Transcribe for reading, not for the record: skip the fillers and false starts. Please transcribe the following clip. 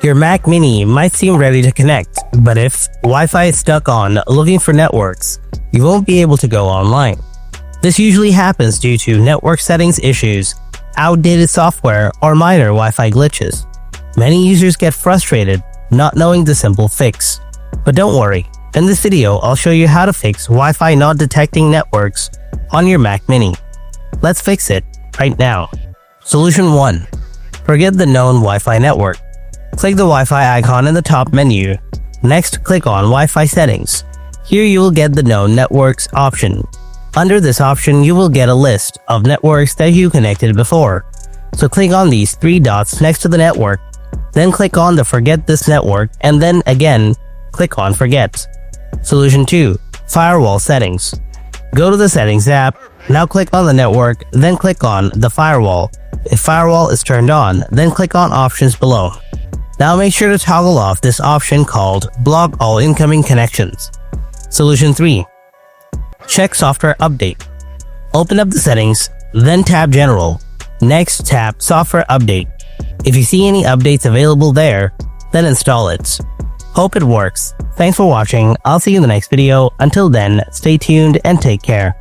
Your Mac Mini might seem ready to connect, but if Wi-Fi is stuck on looking for networks, you won't be able to go online. This usually happens due to network settings issues, outdated software, or minor Wi-Fi glitches. Many users get frustrated not knowing the simple fix. But don't worry, in this video I'll show you how to fix Wi-Fi not detecting networks on your Mac Mini. Let's fix it right now. Solution 1. Forget the known Wi-Fi network. Click the Wi-Fi icon in the top menu. Next, click on Wi-Fi settings. Here you will get the known networks option. Under this option, you will get a list of networks that you connected before. So click on these 3 dots next to the network, then click on the Forget this network, and then again, click on Forget. Solution 2. Firewall settings. Go to the Settings app. Now click on the network, then click on the firewall. If firewall is turned on, then click on Options below. Now make sure to toggle off this option called Block All Incoming Connections. Solution 3. Check Software Update. Open up the settings, then tap General. Next, tap Software Update. If you see any updates available there, then install it. Hope it works. Thanks for watching. I'll see you in the next video. Until then, stay tuned and take care.